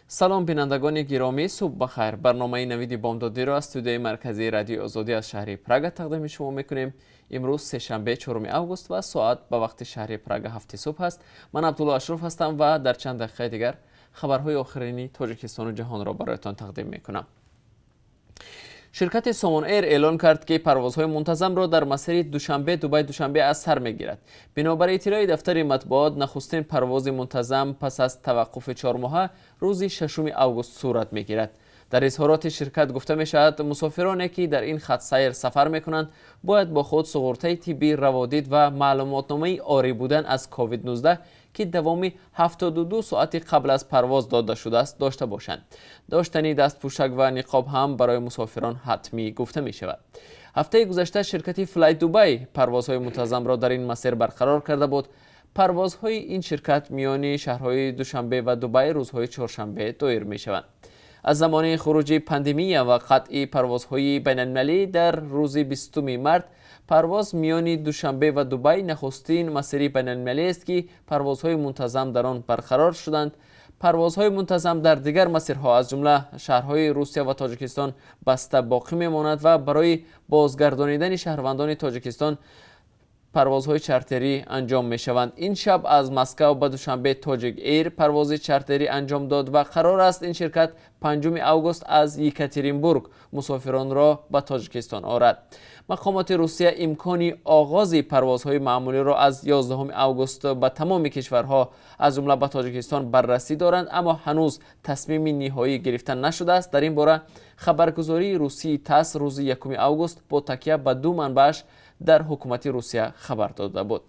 سلام بینندگان گرامی، صبح بخیر. برنامه نوید بامدادی را از استودیوی مرکزی رادیو آزادی از شهر پراگ تقدیم شما میکنیم. امروز سه‌شنبه 4 آگوست و ساعت به وقت شهر پراگ 7 صبح است. من عبدالله اشرف هستم و در چند دقیقه دیگر خبرهای آخرینی تاجیکستان و جهان را برایتان تقدیم میکنم. شرکت سامان ایر اعلان کرد که پروازهای منتظم را در مسیر دوشنبه دبی از سر میگیرد. بنابر اطلاع دفتر مطبوعات، نخستین پرواز منتظم پس از توقف 4 ماهه روز 6 آگوست صورت میگیرد. در اظهارات شرکت گفته می شود مسافرانی که در این خط سیر سفر می کنند باید با خود سوغورته طبی، روادید و معلوماتنامه آری بودن از کووید 19 که دوامی 72 ساعت قبل از پرواز داده شده است داشته باشند. داشتن دستپوشک و نقاب هم برای مسافران حتمی گفته می شود. هفته گذشته شرکت فلای دبی پروازهای منتظم را در این مسیر برقرار کرده بود. پروازهای این شرکت میان شهرهای دوشنبه و دبی روزهای چهارشنبه دایر می شوند. از زمان خروج پاندمی و قطع پروازهای بین‌المللی در روز 20 مارس، پرواز میان دوشنبه و دبی نخستین مسیر بین‌المللی است که پروازهای منتظم در آن برقرار شدند. پروازهای منتظم در دیگر مسیرها از جمله شهرهای روسیه و تاجیکستان بسته باقی میماند و برای بازگردانیدن شهروندان تاجیکستان پروازهای چارتری انجام می شوند. این شب از مسکو به دوشنبه تاجیک ایر پرواز چارتری انجام داد و قرار است این شرکت 5 آگوست از یکاترینبورگ مسافران را به تاجیکستان آورد. مقامات روسیه امکان آغاز پروازهای معمولی را از 11 آگوست به تمام کشورها از جمله به تاجیکستان بررسی دارند، اما هنوز تصمیم نهایی گرفته نشده است. در این باره خبرگزاری روسی تاس روز 1 آگوست با تکیه به 2 منبعش در حکومت روسیه خبر داده بود.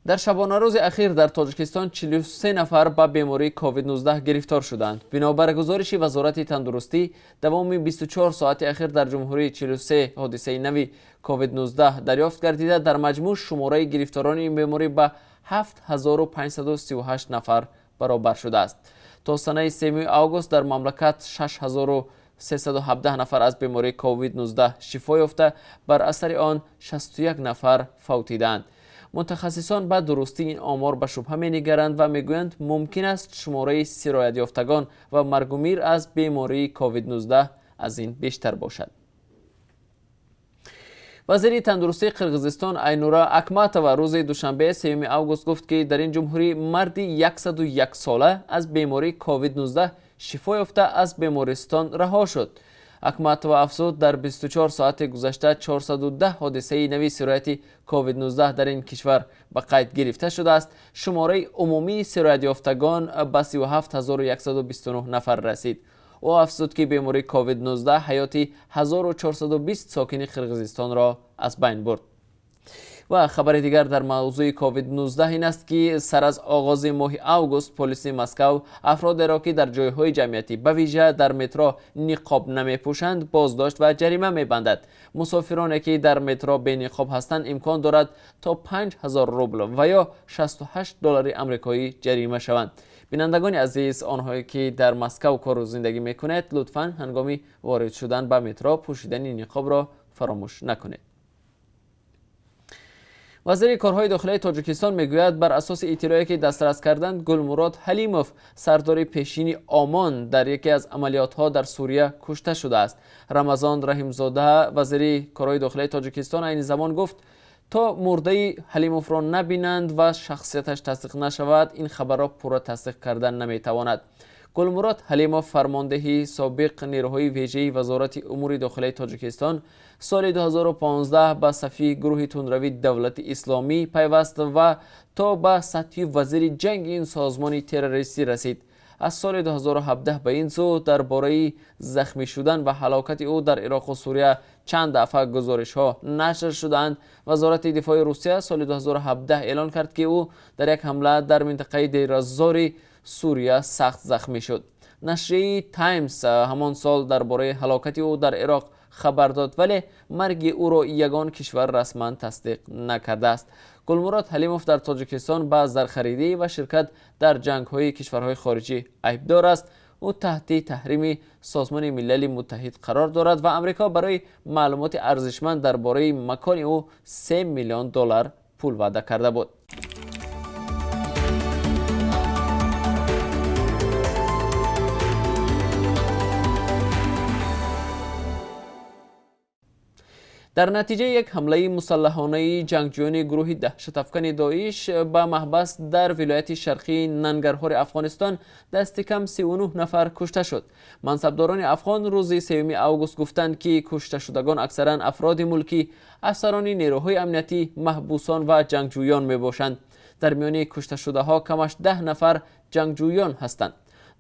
در شبانه روز اخیر در تاجیکستان 43 نفر به بیماری کووید 19 گرفتار شدند. بنابر گزارش وزارت تندرستی، دوام 24 ساعت اخیر در جمهوری 43 حادثه نوی کووید 19 دریافت گردیده. در مجموع شماره گرفتاران این بیماری به 7538 نفر برابر شده است. تا سنه 3 آگوست در مملکت 6317 نفر از بیماری کووید 19 شفا یافته، بر اثر آن 61 نفر فوتیدند. متخصصان به درستی این آمار به شبهه می‌نگرند و میگویند ممکن است شماره سرایت یافتگان و مرگ و میر از بیماری کووید 19 از این بیشتر باشد. وزیر تندرستی قرقیزستان اینورا اکماتова روز دوشنبه 3 آگوست گفت که در این جمهوری مردی 101 ساله از بیماری کووید 19 شفا یافته از بیمارستان رها شد. اکماتова افزود در 24 ساعت گذشته 410 حادثه نوی سرایت کووید 19 در این کشور به قید گرفته شده است. شماره عمومی سرایت یافتگان به 37129 نفر رسید. او افزود که بیماری کووید 19 حیات 1420 ساکن قرقیزستان را از بین برد. و خبر دیگر در موضوع کووید 19 این است که سر از آغاز ماه آگوست پلیس مسکو افراد را که در جایهای جمعیتی به ویژه در مترو نقاب نمی‌پوشند بازداشت و جریمه می‌بندد. مسافرانی که در مترو بی نقاب هستند امکان دارد تا 5000 روبل و یا 68 دلار آمریکایی جریمه شوند. بینندگان عزیز، آنهایی که در مسکو کار و زندگی می‌کنید لطفاً هنگام وارد شدن به مترو پوشیدن نقاب را فراموش نکنید. وزیر کارهای داخلی تاجیکستان میگوید بر اساس اطلاعی که دسترس کردند گلمراد حلیموف سردار پیشین آمان در یکی از عملیات‌ها در سوریه کشته شده است. رمضان رحیمزاده وزیر کارهای داخلی تاجیکستان این زمان گفت تا مرده حلیموف را نبینند و شخصیتش تصدیق نشود این خبر را پورا تصدیق کردن نمیتواند. گلمراد حلیموف فرمانده سابق نیروهای ویژه وزارت امور داخلی تاجیکستان سال 2015 به صفی گروه تندروی دولت اسلامی پیوست و تا به سطح وزیر جنگ این سازمان تروریستی رسید. از سال 2017 به این سو درباره زخمی شدن و هلاکت او در عراق و سوریه چند دفعه گزارش‌ها نشر شدند. وزارت دفاع روسیه سال 2017 اعلان کرد که او در یک حمله در منطقه دیر الزور سوریه سخت زخمی شد. نشریه تایمز همان سال درباره هلاکت او در عراق خبر داد، ولی مرگ او را یگان کشور رسما تصدیق نکرده است. گلمراد حلیموف در تاجیکستان به زرخریدی و شرکت در جنگ‌های کشورهای خارجی عیبدار است. او تحت تحریم سازمان ملل متحد قرار دارد و امریکا برای معلومات ارزشمند درباره مکان او 3 میلیون دلار پول وعده کرده بود. در نتیجه یک حمله مسلحانه جنگجویان گروه دهشت‌افکن داعش به محبس در ولایت شرقی ننگرهار افغانستان دست کم 39 نفر کشته شد. منصبداران افغان روز 3 اوگوست گفتند که کشته شدگان اکثرا افراد ملکی، افسران نیروهای امنیتی، محبوسان و جنگجویان می باشند. در میان کشته شده ها کمش 10 نفر جنگجویان هستند.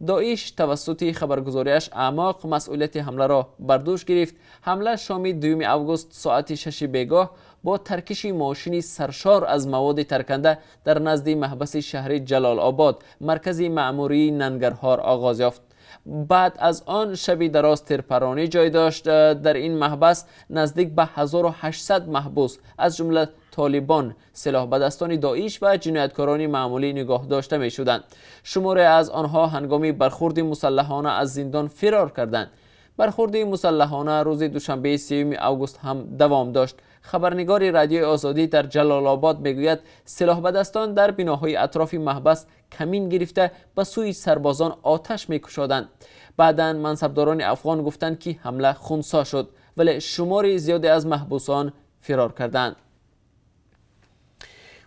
داعش توسط خبرگزاریش اعماق مسئولیت حمله را بر دوش گرفت. حمله شام 2 اوگوست ساعت 6 بیگاه با ترکش ماشین سرشار از مواد ترکنده در نزد محبس شهر جلال آباد، مرکز مأموری ننگرهار آغاز یافت. بعد از آن شبی دراز تیرپرانی جای داشت. در این محبس نزدیک به 1800 محبوس از جمله طالبان، سلاح به دستان داعش و جنایتکاران معمولی نگاه داشته می شدند. شماری از آنها هنگام برخورد مسلحانه از زندان فرار کردند. برخورد مسلحانه روز دوشنبه 3 اوگوست هم دوام داشت. خبرنگار رادیوی آزادی در جلال آباد میگوید سلاح به دستان در بناهای اطراف محبس کمین گرفته به سوی سربازان آتش میکشادند. بعداً منصبداران افغان گفتند که حمله خنثی شد، ولی شماری زیادی از محبوسان فرار کردند.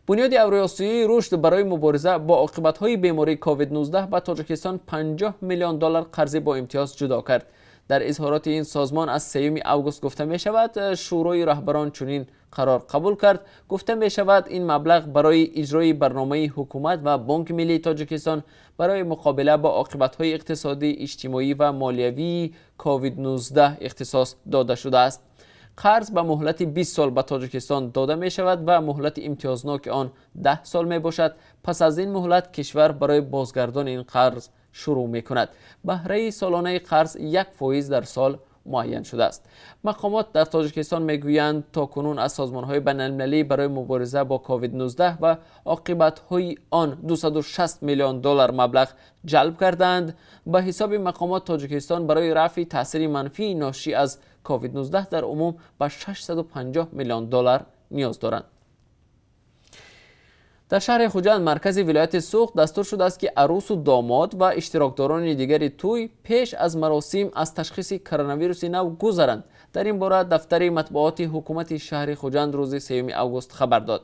بنیاد اوراسیایی رشد برای مبارزه با عاقبت‌های بیماری کووید 19 به تاجیکستان 50 میلیون دلار قرض با امتیاز جدا کرد. در اظهارات این سازمان از 3 اوگوست گفته می شود شورای رهبران چنین قرار قبول کرد. گفته می شود این مبلغ برای اجرای برنامه حکومت و بانک ملی تاجیکستان برای مقابله با عاقبت‌های اقتصادی، اجتماعی و مالیوی کووید 19 اختصاص داده شده است. قرض به مهلت 20 سال به تاجیکستان داده می شود و مهلت امتیازناک آن 10 سال می باشد. پس از این مهلت کشور برای بازگردان این قرض شروع می کند. بهره سالانه قرض 1% در سال معین شده است. مقامات در تاجیکستان میگویند تاکنون از سازمان‌های بین‌المللی برای مبارزه با کووید 19 و عاقبت‌های آن 260 میلیون دلار مبلغ جلب کردند. به حساب مقامات تاجیکستان برای رفع تاثیر منفی ناشی از کووید 19 در عموم به 650 میلیون دلار نیاز دارند. در شهر خوجند مرکز ولایت سوخت دستور شده است که عروس و داماد و اشتراکداران دیگر توی پیش از مراسم از تشخیص کرونا ویروس نو گذرند. در این باره دفتر مطبوعات حکومت شهر خوجند روز 3 اوگوست خبر داد.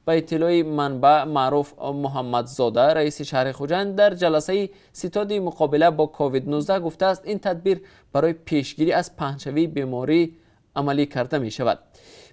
به اطلاع منبع معروف محمدزاده رئیس شهر خوجند در جلسه ستاد مقابله با کووید 19 گفته است این تدبیر برای پیشگیری از پهنشوی بیماری عملی کرده می شود.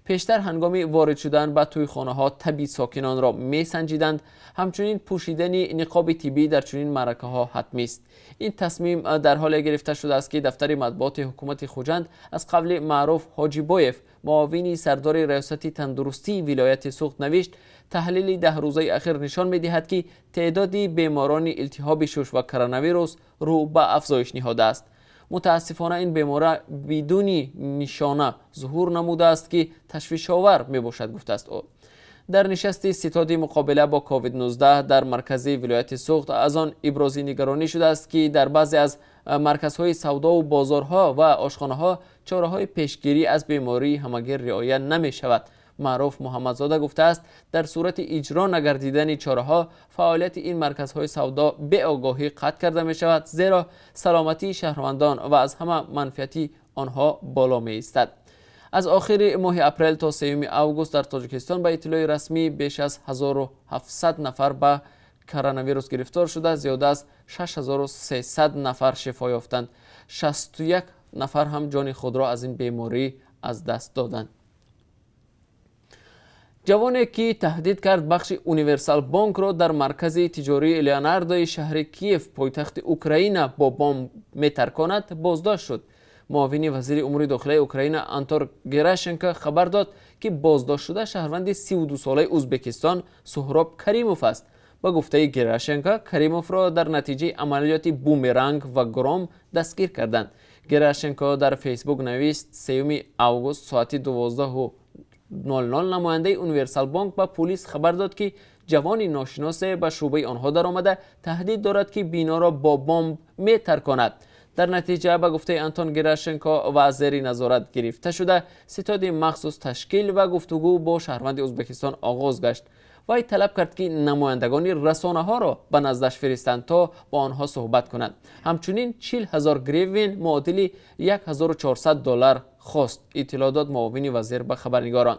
پیشتر هنگام وارد شدن به تویخانه ها طبی ساکنان را می سنجیدند. همچنین پوشیدن نقاب طبی در چنین معرکه ها حتمی است. این تصمیم در حال گرفته شده است که دفتر مطبوعات حکومت خوجند از قبل معروف حاجی بویف معاون سردار ریاست تندرستی ولایت سوخت نوشت تحلیل 10 روزه اخیر نشان می دهد که تعداد بیماران التهاب شش و کرونا ویروس رو به افزایش نهاده است. متاسفانه این بیماری بدون نشانه ظهور نموده است که تشویش آور می باشد گفته است او. در نشست ستاد مقابله با کووید 19 در مرکز ولایت سوخت از آن ابراز نگرانی شده است که در بعضی از مرکزهای سودا و بازارها و آشخانه‌ها چاره‌های پیشگیری از بیماری همگیر رعایت نمی شود. معروف محمدزاده گفته است در صورت اجرا نگردیدن چاره‌ها فعالیت این مرکزهای سودا به آگاهی قطع کرده می شود، زیرا سلامتی شهروندان و از همه منفعتی آنها بالا می ایستد. از آخر ماه اپریل تا 3 اوگوست در تاجیکستان به اطلاع رسمی بیش از 1700 نفر به کرونا ویروس گرفتار شده، زیاده از 6300 نفر شفا یافتند. 61 نفر هم جان خود را از این بیماری از دست دادند. جوانی که تهدید کرد بخش اونیورسال بانک را در مرکز تجاری لیوناردو شهر کیف پایتخت اوکراین با بمب میترکاند بازداشت شد. معاون وزیر امور داخلی اوکراین آنتور گراشنکو خبر داد که بازداشت شده شهروند 32 ساله ازبکستان سهراب کریموف است. با گفته گراشنکو کریموف را در نتیجه عملیات بومرنگ و گرام دستگیر کردند. گراشنکو در فیسبوک نوشت 3 اوگوست ساعت 12:00 نماینده اونیورسال بانک به پلیس خبر داد که جوان ناشناس به شعبه آنها در آمده تهدید دارد که بینا را با بمب میترکاند. در نتیجه به گفته آنتون گراشنکو و زیر نظارت گرفته شده ستاد مخصوص تشکیل و گفتگو با شهروند ازبکستان آغاز گشت. وی طلب کرد که نمایندگان رسانه‌ها را به نزدش فرستند تا با آنها صحبت کنند. همچنین 40,000 گریوین معادل $1,400 خواست. اطلاع داد معاون وزیر به خبرنگاران.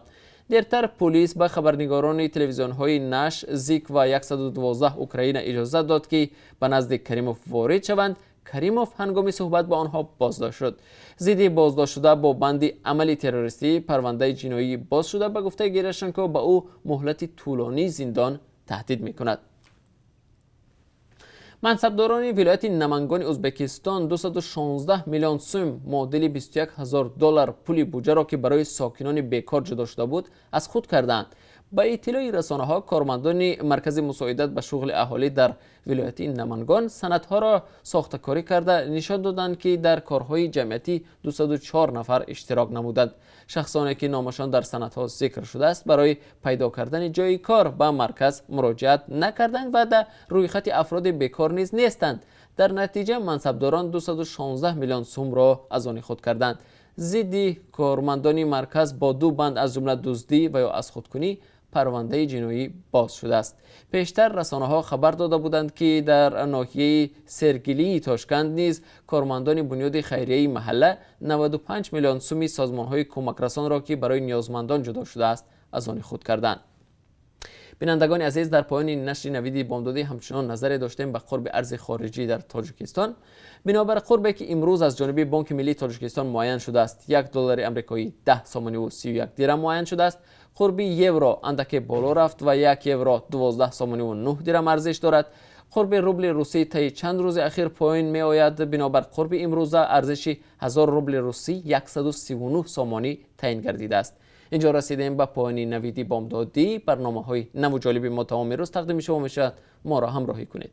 دیرتر پلیس به خبرنگاران تلویزیون‌های نش، زیک و 112 اوکراین اجازه داد که به نزد کریموف وارد شوند. کریموف هنگام صحبت با آنها بازداشت شد. ضد بازداشت شده با بند عمل تروریستی پرونده جنایی باز شده. به گفته گیراشنکو به او مهلت طولانی زندان تهدید می‌کند. منصبداران ولایت نمنگان ازبکستان 216 میلیون سوم معادل $21,000 پول بودجه را که برای ساکنان بیکار جدا شده بود از خود کردند. با اطلاع رسانه‌ها، کارمندان مرکز مساعدت به شغل اهالی در ولایت نمنگان سندها را ساخته‌کاری کرده نشان دادند که در کارهای جمعیتی 204 نفر اشتراک نمودند. شخصانی که نامشان در سندها ذکر شده است برای پیدا کردن جای کار به مرکز مراجعت نکردند و در روی خط افراد بیکار نیز نیستند. در نتیجه منصبداران 216 میلیون سوم را از آن خود کردند. ضد کارمندان مرکز با دو بند از جمله دزدی و یا از خودکنی پرونده جنایی باز شده است. پیشتر رسانه‌ها خبر داده بودند که در ناحیه سرگلی تاشکند نیز کارمندان بنیاد خیریه محله 95 میلیون سوم سازمان‌های کمک رسان را که برای نیازمندان جدا شده است از آن خود کردند. بینندگان عزیز، در پایان نشر نوید بامدادی همچنان نظری داشتیم به قرب ارز خارجی در تاجیکستان. بنابر قربی که امروز از جانب بانک ملی تاجیکستان معین شده است، $1 آمریکایی 10 سومانی و 31 درم معین شده است. قرب یورو اندک بالا رفت و 1 یورو 12 سومانی و 9 درم ارزش دارد. قرب روبل روسی طی چند روز اخیر پایین می آید. بنابر قرب امروز ارزش 1000 روبل روسی 139 سومانی تعیین گردیده است. اینجا رسیدیم به پایان نوید بامدادی. برنامه‌های نو جالب ما تا امروز تقدیم شما میشود. ما را همراهی کنید.